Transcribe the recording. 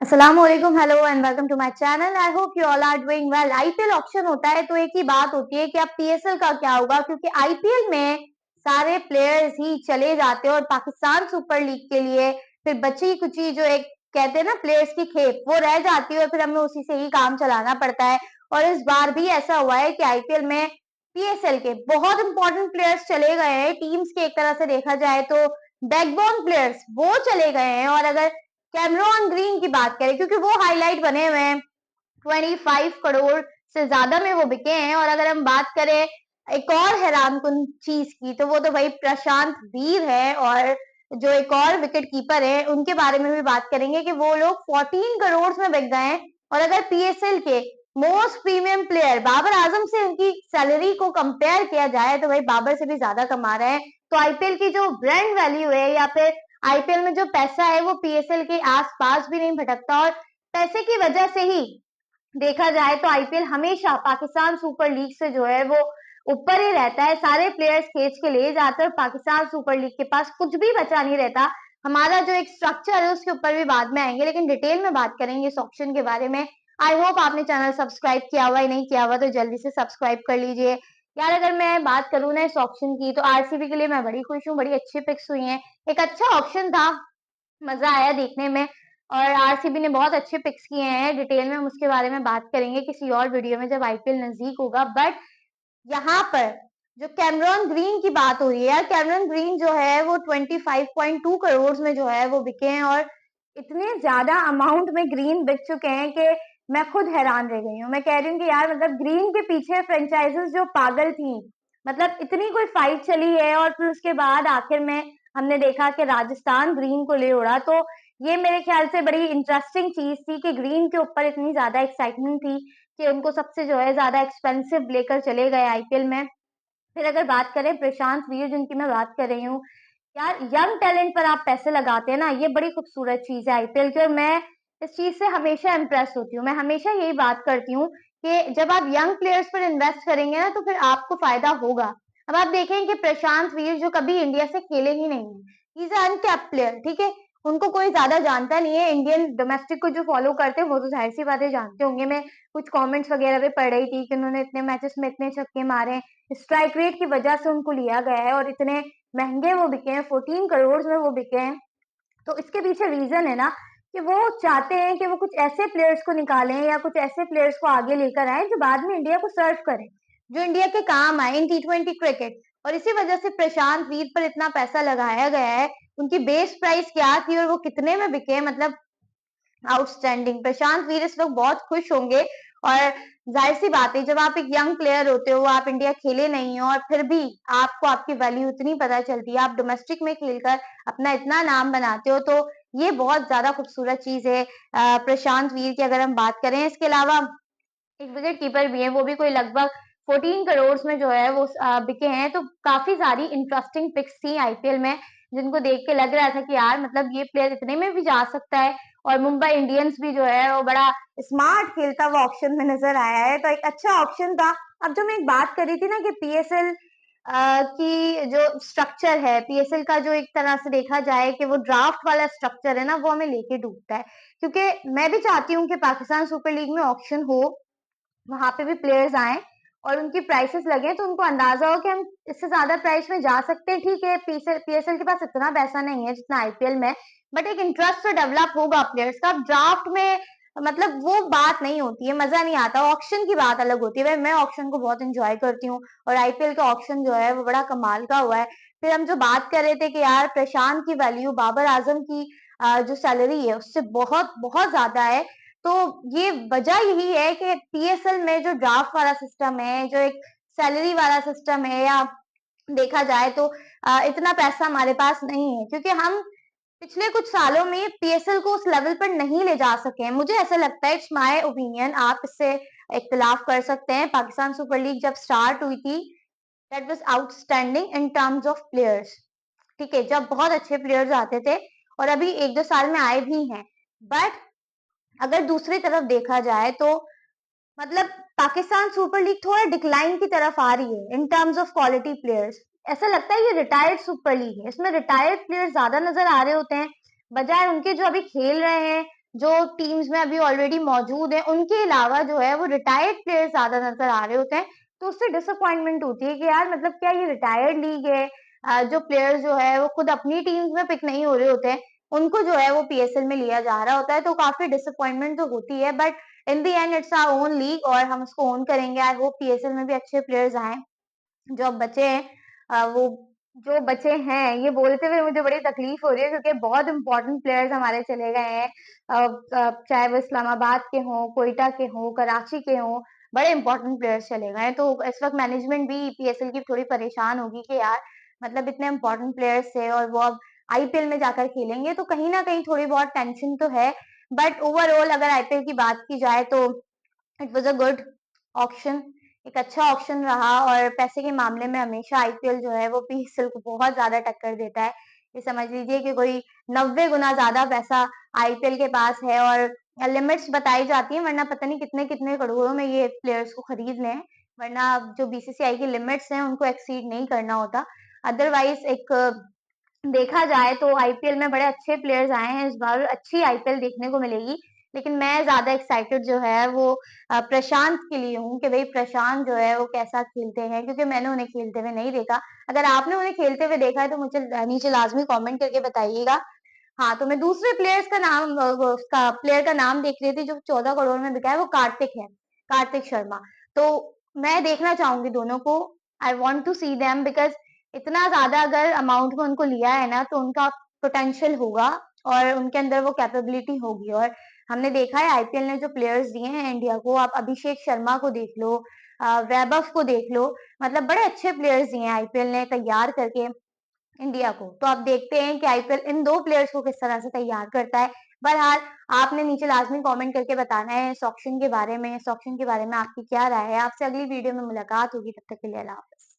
अस्सलामुअलैकुम, hello and welcome to my channel. I hope you all are doing well. IPL auction होता है तो एक ही बात होती है कि अब पीएसएल का क्या होगा, क्योंकि आईपीएल में सारे प्लेयर्स ही चले जाते हैं और पाकिस्तान सुपर लीग के लिए फिर बची कुची जो एक कहते हैं ना प्लेयर्स की खेप, वो रह जाती है और फिर हमें उसी से ही काम चलाना पड़ता है। और इस बार भी ऐसा हुआ है कि आईपीएल में पीएसएल के बहुत इंपॉर्टेंट प्लेयर्स चले गए हैं। टीम्स के एक तरह से देखा जाए तो बैकबोन प्लेयर्स वो चले गए हैं। और अगर कैमरॉन ग्रीन की बात करें, क्योंकि वो हाईलाइट बने हुए हैं, 25 करोड़ से ज्यादा में वो बिके हैं। और अगर हम बात करें एक और हैरानकुन चीज की, तो वो तो भाई प्रशांत वीर है। और जो एक और विकेट कीपर है उनके बारे में भी बात करेंगे कि वो लोग 14 करोड़ में बिक गए हैं। और अगर पीएसएल के most premium player Babar Azam से उनकी सैलरी को कंपेयर किया जाए तो भाई बाबर से भी ज्यादा कमा रहे हैं। तो आईपीएल की जो ब्रांड वैल्यू है या फिर आईपीएल में जो पैसा है वो पीएसएल के आसपास भी नहीं भटकता। और पैसे की वजह से ही देखा जाए तो आईपीएल हमेशा पाकिस्तान सुपर लीग से जो है वो ऊपर ही रहता है। सारे प्लेयर्स खींच के ले जाते हैं और पाकिस्तान सुपर लीग के पास कुछ भी बचा नहीं रहता। हमारा जो एक स्ट्रक्चर है उसके ऊपर भी बाद में आएंगे, लेकिन डिटेल में बात करेंगे इस ऑप्शन के बारे में। आई होप आपने चैनल सब्सक्राइब किया हुआ, ही नहीं किया हुआ तो जल्दी से सब्सक्राइब कर लीजिए यार। अगर मैं बात करूँ ना इस ऑप्शन की, तो आरसीबी के लिए मैं बड़ी खुश हूँ, बड़ी अच्छी पिक्स हुई है, एक अच्छा ऑप्शन था, मजा आया देखने में। और आरसीबी ने बहुत अच्छे पिक्स किए हैं, डिटेल में हम उसके बारे में बात करेंगे किसी और वीडियो में जब आईपीएल नजदीक होगा। बट यहाँ पर जो कैमरॉन ग्रीन की बात हो रही है यार, कैमरॉन ग्रीन जो है वो 25.2 करोड़ में जो है वो बिके हैं। और इतने ज्यादा अमाउंट में ग्रीन बिक चुके हैं कि मैं खुद हैरान रह गई हूँ। मैं कह रही हूँ कि यार मतलब ग्रीन के पीछे फ्रेंचाइजेस जो पागल थी, मतलब इतनी कोई फाइट चली है और फिर उसके बाद आखिर में हमने देखा कि राजस्थान ग्रीन को ले उड़ा। तो ये मेरे ख्याल से बड़ी इंटरेस्टिंग चीज थी कि ग्रीन के ऊपर इतनी ज्यादा एक्साइटमेंट थी कि उनको सबसे जो है ज्यादा एक्सपेंसिव लेकर चले गए आईपीएल में। फिर अगर बात करें प्रशांत वीर जिनकी मैं बात कर रही हूँ, यार यंग टैलेंट पर आप पैसे लगाते हैं ना, ये बड़ी खूबसूरत चीज है आईपीएल की। और मैं इस चीज से हमेशा इम्प्रेस होती हूँ। मैं हमेशा यही बात करती हूँ कि जब आप यंग प्लेयर्स पर इन्वेस्ट करेंगे ना तो फिर आपको फायदा होगा। अब आप देखें कि प्रशांत वीर जो कभी इंडिया से खेले ही नहीं है, इज अनकैप्ड प्लेयर, ठीक है, उनको कोई ज्यादा जानता नहीं है। इंडियन डोमेस्टिक को जो फॉलो करते हैं वो तो जाहिर सी बातें जानते होंगे। मैं कुछ कमेंट्स वगैरह पे पढ़ रही थी कि उन्होंने इतने मैचेस में इतने छक्के मारे हैं, स्ट्राइक रेट की वजह से उनको लिया गया है और इतने महंगे वो बिके हैं, 14 करोड़ में वो बिके हैं। तो इसके पीछे रीजन है ना कि वो चाहते हैं कि वो कुछ ऐसे प्लेयर्स को निकालें या कुछ ऐसे प्लेयर्स को आगे लेकर आए जो बाद में इंडिया को सर्व करें, जो इंडिया के काम आए इन टी20 क्रिकेट। और इसी वजह से प्रशांत वीर पर इतना पैसा लगाया गया है। उनकी बेस प्राइस क्या थी और वो कितने में बिके, मतलब आउटस्टैंडिंग। प्रशांत वीर इस वक्त बहुत खुश होंगे। और जाहिर सी बात है, जब आप एक यंग प्लेयर होते हो, आप इंडिया खेले नहीं हो और फिर भी आपको आपकी वैल्यू इतनी पता चलती है, आप डोमेस्टिक में खेलकर अपना इतना नाम बनाते हो, तो ये बहुत ज्यादा खूबसूरत चीज है प्रशांत वीर की। अगर हम बात करें, इसके अलावा एक विकेट कीपर भी है, वो भी कोई लगभग 14 करोड़ में जो है वो बिके हैं। तो काफी सारी इंटरेस्टिंग पिक्स थी आईपीएल में जिनको देख के लग रहा था कि यार मतलब ये प्लेयर इतने में भी जा सकता है। और मुंबई इंडियंस भी जो है वो बड़ा स्मार्ट खेलता हुआ ऑप्शन में नजर आया है, तो एक अच्छा ऑप्शन था। अब जो मैं एक बात कर रही थी ना कि पीएसएल की जो स्ट्रक्चर है, पीएसएल का जो एक तरह से देखा जाए कि वो ड्राफ्ट वाला स्ट्रक्चर है ना, वो हमें लेके डूबता है। क्योंकि मैं भी चाहती हूँ कि पाकिस्तान सुपर लीग में ऑप्शन हो, वहां पे भी प्लेयर्स आए और उनकी प्राइसेस लगे तो उनको अंदाजा हो कि हम इससे ज्यादा प्राइस में जा सकते हैं। ठीक है, पीएसएल के पास इतना पैसा नहीं है जितना आईपीएल में, बट एक इंटरेस्ट तो डेवलप होगा प्लेयर्स का। ड्राफ्ट में मतलब वो बात नहीं होती है, मजा नहीं आता। ऑक्शन की बात अलग होती है भाई, मैं ऑक्शन को बहुत इंजॉय करती हूँ और आईपीएल का ऑक्शन जो है वो बड़ा कमाल का हुआ है। फिर हम जो बात कर रहे थे कि यार प्रशांत की वैल्यू बाबर आजम की जो सैलरी है उससे बहुत बहुत ज्यादा है। तो ये वजह यही है कि पीएसएल में जो ड्राफ्ट वाला सिस्टम है, जो एक सैलरी वाला सिस्टम है, या देखा जाए तो इतना पैसा हमारे पास नहीं है, क्योंकि हम पिछले कुछ सालों में पीएसएल को उस लेवल पर नहीं ले जा सके हैं। मुझे ऐसा लगता है, इट्स माय ओपिनियन, आप इससे इख्तिलाफ कर सकते हैं। पाकिस्तान सुपर लीग जब स्टार्ट हुई थी, that was outstanding in terms of players, ठीक है, जब बहुत अच्छे प्लेयर्स आते थे, और अभी एक दो साल में आए भी हैं। बट अगर दूसरी तरफ देखा जाए तो मतलब पाकिस्तान सुपर लीग थोड़ा डिक्लाइन की तरफ आ रही है in terms of quality players. ऐसा लगता है ये रिटायर्ड सुपर लीग है, इसमें रिटायर्ड प्लेयर्स ज्यादा नजर आ रहे होते हैं बजाय उनके जो अभी खेल रहे हैं, जो टीम्स में अभी ऑलरेडी मौजूद हैं, उनके अलावा जो है वो रिटायर्ड प्लेयर्स ज़्यादा नज़र आ रहे होते हैं। तो उससे डिसअपॉइंटमेंट होती है कि यार मतलब क्या ये रिटायर्ड लीग है? जो प्लेयर्स जो है वो खुद अपनी टीम्स में पिक नहीं हो रहे होते हैं, उनको जो है वो पीएसएल में लिया जा रहा होता है, तो काफ़ी डिसअपॉइंटमेंट तो होती है, but in the end it's our own league और हम उसको ओन करेंगे। आई होप पीएसएल में भी अच्छे प्लेयर्स आएँ। जो अब बचे हैं वो जो बचे हैं, ये बोलते हुए मुझे बड़ी तकलीफ हो रही है क्योंकि बहुत इंपॉर्टेंट प्लेयर्स हमारे चले गए हैं। चाहे वो इस्लामाबाद के हों, क्वेटा के हों, कराची के हों, बड़े इंपॉर्टेंट प्लेयर्स चले गए हैं। तो इस वक्त मैनेजमेंट भी पीएसएल की थोड़ी परेशान होगी कि यार मतलब इतने इंपॉर्टेंट प्लेयर्स थे और वो अब आईपीएल में जाकर खेलेंगे, तो कहीं ना कहीं थोड़ी बहुत टेंशन तो है। बट ओवरऑल अगर आईपीएल की बात की जाए तो it was a good auction, एक अच्छा ऑक्शन रहा और पैसे के मामले में हमेशा आईपीएल जो है वो पीएसएल को बहुत ज्यादा टक्कर देता है। ये समझ लीजिए कि कोई 90 गुना ज्यादा पैसा आईपीएल के पास है और लिमिट्स बताई जाती है, वरना पता नहीं कितने कितने करोड़ों में ये प्लेयर्स को खरीद लें, वरना जो बीसीसीआई की लिमिट्स हैं उनको एक्सीड नहीं करना होता। अदरवाइज एक देखा जाए तो आईपीएल में बड़े अच्छे प्लेयर्स आए हैं, इस बार अच्छी आईपीएल देखने को मिलेगी। लेकिन मैं ज्यादा एक्साइटेड जो है वो प्रशांत के लिए हूँ कि भाई प्रशांत जो है वो कैसा खेलते हैं, क्योंकि मैंने उन्हें खेलते हुए नहीं देखा। अगर आपने उन्हें खेलते हुए देखा है तो मुझे नीचे लाजमी कमेंट करके बताइएगा। हाँ, तो मैं दूसरे प्लेयर्स का नाम वो उसका प्लेयर का नाम देख रही थी जो 14 करोड़ में बिका है, वो कार्तिक है, कार्तिक शर्मा। तो मैं देखना चाहूंगी दोनों को। I want to see them because इतना ज़्यादा अगर अमाउंट में उनको लिया है ना, तो उनका पोटेंशियल होगा और उनके अंदर वो कैपेबिलिटी होगी। और हमने देखा है आईपीएल ने जो प्लेयर्स दिए हैं इंडिया को, आप अभिषेक शर्मा को देख लो, वैभव को देख लो, मतलब बड़े अच्छे प्लेयर्स दिए हैं आईपीएल ने तैयार करके इंडिया को। तो आप देखते हैं कि आईपीएल इन 2 प्लेयर्स को किस तरह से तैयार करता है। बहरहाल आपने नीचे लाज़मी कमेंट करके बताना है इस ऑक्शन के बारे में, इस ऑक्शन के बारे में आपकी क्या राय है। आपसे अगली वीडियो में मुलाकात होगी, तब तक के लिए अल्लाह हाफ़िज़।